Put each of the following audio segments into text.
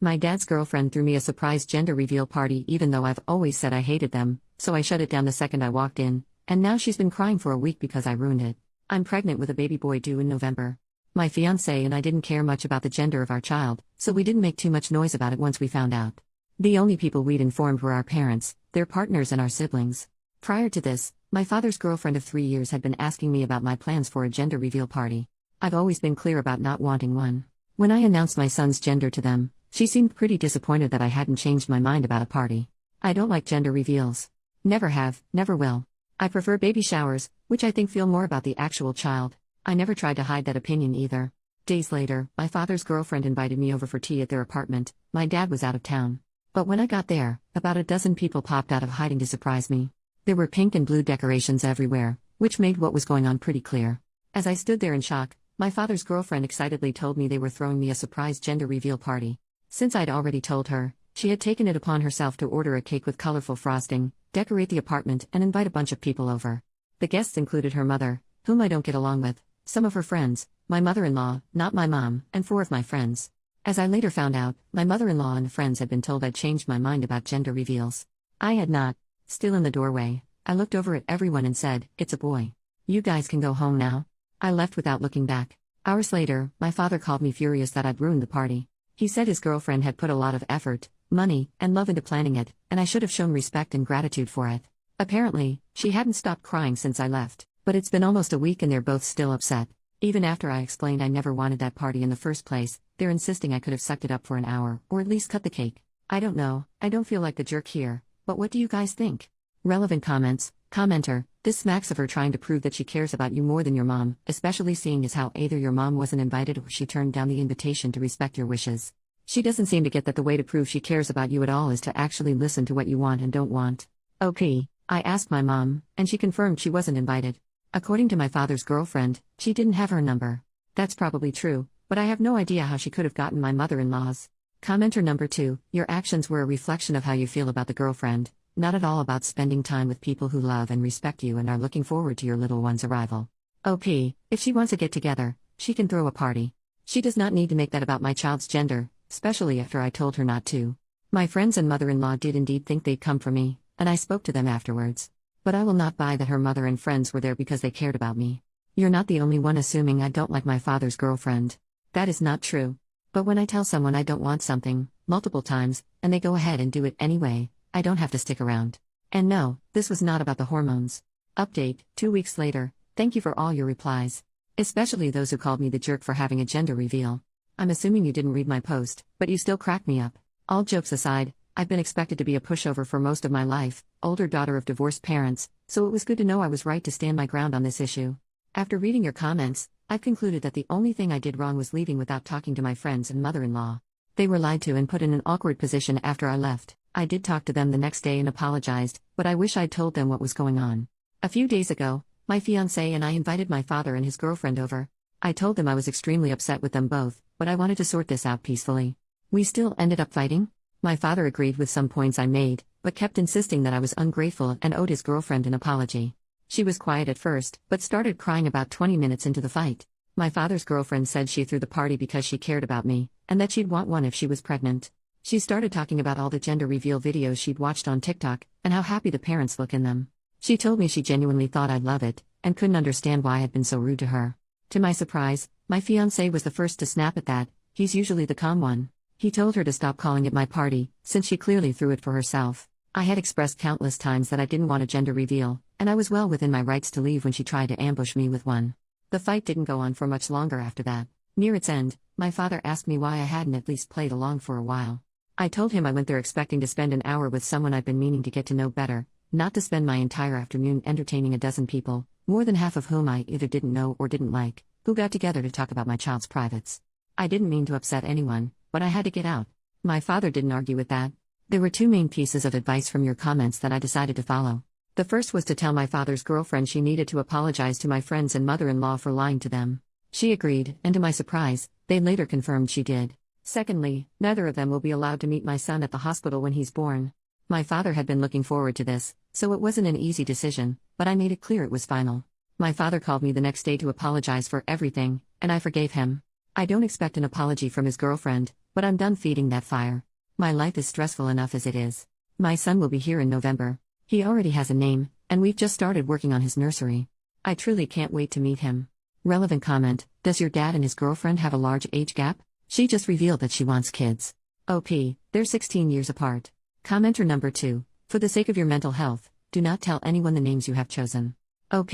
My dad's girlfriend threw me a surprise gender reveal party even though I've always said I hated them, so I shut it down the second I walked in, and now she's been crying for a week because I ruined it. I'm pregnant with a baby boy due in November. My fiancé and I didn't care much about the gender of our child, so we didn't make too much noise about it once we found out. The only people we'd informed were our parents, their partners and our siblings. Prior to this, my father's girlfriend of 3 years had been asking me about my plans for a gender reveal party. I've always been clear about not wanting one. When I announced my son's gender to them, she seemed pretty disappointed that I hadn't changed my mind about a party. I don't like gender reveals. Never have, never will. I prefer baby showers, which I think feel more about the actual child. I never tried to hide that opinion either. Days later, my father's girlfriend invited me over for tea at their apartment. My dad was out of town. But when I got there, about a dozen people popped out of hiding to surprise me. There were pink and blue decorations everywhere, which made what was going on pretty clear. As I stood there in shock, my father's girlfriend excitedly told me they were throwing me a surprise gender reveal party. Since I'd already told her, she had taken it upon herself to order a cake with colorful frosting, decorate the apartment, and invite a bunch of people over. The guests included her mother, whom I don't get along with, some of her friends, my mother-in-law, not my mom, and 4 of my friends. As I later found out, my mother-in-law and friends had been told I'd changed my mind about gender reveals. I had not. Still in the doorway, I looked over at everyone and said, "It's a boy. You guys can go home now." I left without looking back. Hours later, my father called me furious that I'd ruined the party. He said his girlfriend had put a lot of effort, money, and love into planning it, and I should have shown respect and gratitude for it. Apparently, she hadn't stopped crying since I left, but it's been almost a week and they're both still upset. Even after I explained I never wanted that party in the first place, they're insisting I could have sucked it up for an hour, or at least cut the cake. I don't know, I don't feel like the jerk here, but what do you guys think? Relevant comments. Commenter, this smacks of her trying to prove that she cares about you more than your mom, especially seeing as how either your mom wasn't invited or she turned down the invitation to respect your wishes. She doesn't seem to get that the way to prove she cares about you at all is to actually listen to what you want and don't want. Okay, I asked my mom, and she confirmed she wasn't invited. According to my father's girlfriend, she didn't have her number. That's probably true, but I have no idea how she could have gotten my mother-in-law's. Commenter number 2, your actions were a reflection of how you feel about the girlfriend, not at all about spending time with people who love and respect you and are looking forward to your little one's arrival. OP, if she wants to get together, she can throw a party. She does not need to make that about my child's gender, especially after I told her not to. My friends and mother-in-law did indeed think they'd come for me, and I spoke to them afterwards. But I will not buy that her mother and friends were there because they cared about me. You're not the only one assuming I don't like my father's girlfriend. That is not true. But when I tell someone I don't want something, multiple times, and they go ahead and do it anyway, I don't have to stick around. And no, this was not about the hormones. Update, 2 weeks later, thank you for all your replies. Especially those who called me the jerk for having a gender reveal. I'm assuming you didn't read my post, but you still cracked me up. All jokes aside, I've been expected to be a pushover for most of my life, older daughter of divorced parents, so it was good to know I was right to stand my ground on this issue. After reading your comments, I've concluded that the only thing I did wrong was leaving without talking to my friends and mother-in-law. They were lied to and put in an awkward position after I left. I did talk to them the next day and apologized, but I wish I'd told them what was going on. A few days ago, my fiancé and I invited my father and his girlfriend over. I told them I was extremely upset with them both, but I wanted to sort this out peacefully. We still ended up fighting. My father agreed with some points I made, but kept insisting that I was ungrateful and owed his girlfriend an apology. She was quiet at first, but started crying about 20 minutes into the fight. My father's girlfriend said she threw the party because she cared about me, and that she'd want one if she was pregnant. She started talking about all the gender reveal videos she'd watched on TikTok, and how happy the parents look in them. She told me she genuinely thought I'd love it, and couldn't understand why I'd been so rude to her. To my surprise, my fiancé was the first to snap at that. He's usually the calm one. He told her to stop calling it my party, since she clearly threw it for herself. I had expressed countless times that I didn't want a gender reveal, and I was well within my rights to leave when she tried to ambush me with one. The fight didn't go on for much longer after that. Near its end, my father asked me why I hadn't at least played along for a while. I told him I went there expecting to spend an hour with someone I'd been meaning to get to know better, not to spend my entire afternoon entertaining a dozen people, more than half of whom I either didn't know or didn't like, who got together to talk about my child's privates. I didn't mean to upset anyone, but I had to get out. My father didn't argue with that. There were 2 main pieces of advice from your comments that I decided to follow. The first was to tell my father's girlfriend she needed to apologize to my friends and mother-in-law for lying to them. She agreed, and to my surprise, they later confirmed she did. Secondly, neither of them will be allowed to meet my son at the hospital when he's born. My father had been looking forward to this, so it wasn't an easy decision, but I made it clear it was final. My father called me the next day to apologize for everything, and I forgave him. I don't expect an apology from his girlfriend, but I'm done feeding that fire. My life is stressful enough as it is. My son will be here in November. He already has a name, and we've just started working on his nursery. I truly can't wait to meet him. Relevant comment: does your dad and his girlfriend have a large age gap? She just revealed that she wants kids. OP, they're 16 years apart. Commenter number 2: for the sake of your mental health, do not tell anyone the names you have chosen. OP,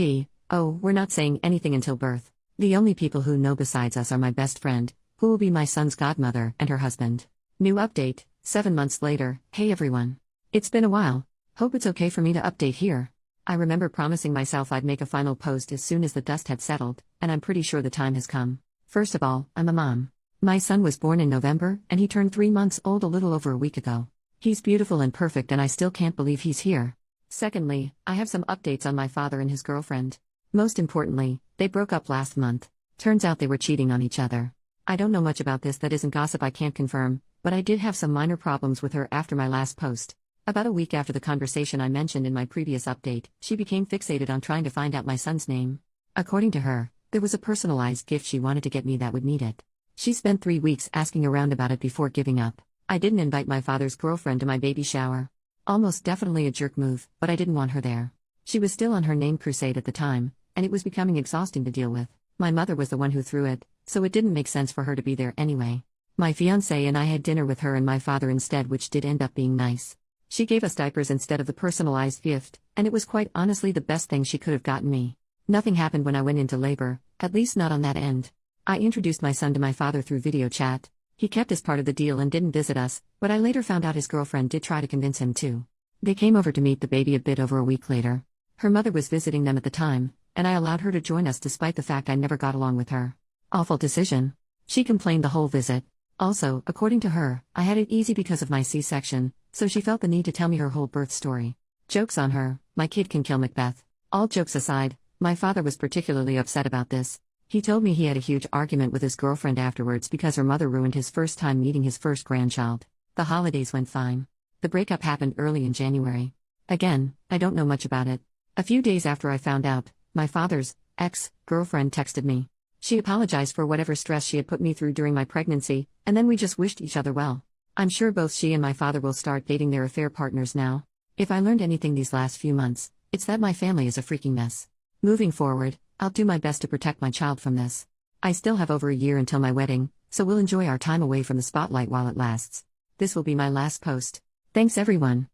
oh, we're not saying anything until birth. The only people who know besides us are my best friend, who will be my son's godmother, and her husband. New update, 7 months later. Hey everyone. It's been a while. Hope it's okay for me to update here. I remember promising myself I'd make a final post as soon as the dust had settled, and I'm pretty sure the time has come. First of all, I'm a mom. My son was born in November, and he turned 3 months old a little over a week ago. He's beautiful and perfect, and I still can't believe he's here. Secondly, I have some updates on my father and his girlfriend. Most importantly, they broke up last month. Turns out they were cheating on each other. I don't know much about this that isn't gossip I can't confirm, but I did have some minor problems with her after my last post. About a week after the conversation I mentioned in my previous update, she became fixated on trying to find out my son's name. According to her, there was a personalized gift she wanted to get me that would need it. She spent 3 weeks asking around about it before giving up. I didn't invite my father's girlfriend to my baby shower. Almost definitely a jerk move, but I didn't want her there. She was still on her name crusade at the time, and it was becoming exhausting to deal with. My mother was the one who threw it, so it didn't make sense for her to be there anyway. My fiancé and I had dinner with her and my father instead, which did end up being nice. She gave us diapers instead of the personalized gift, and it was quite honestly the best thing she could have gotten me. Nothing happened when I went into labor, at least not on that end. I introduced my son to my father through video chat. He kept his part of the deal and didn't visit us, but I later found out his girlfriend did try to convince him to. They came over to meet the baby a bit over a week later. Her mother was visiting them at the time, and I allowed her to join us despite the fact I never got along with her. Awful decision. She complained the whole visit. Also, according to her, I had it easy because of my C-section, so she felt the need to tell me her whole birth story. Joke's on her, my kid can kill Macbeth. All jokes aside, my father was particularly upset about this. He told me he had a huge argument with his girlfriend afterwards because her mother ruined his first time meeting his first grandchild. The holidays went fine. The breakup happened early in January. Again, I don't know much about it. A few days after I found out, my father's ex-girlfriend texted me. She apologized for whatever stress she had put me through during my pregnancy, and then we just wished each other well. I'm sure both she and my father will start dating their affair partners now. If I learned anything these last few months, it's that my family is a freaking mess. Moving forward, I'll do my best to protect my child from this. I still have over a year until my wedding, so we'll enjoy our time away from the spotlight while it lasts. This will be my last post. Thanks everyone.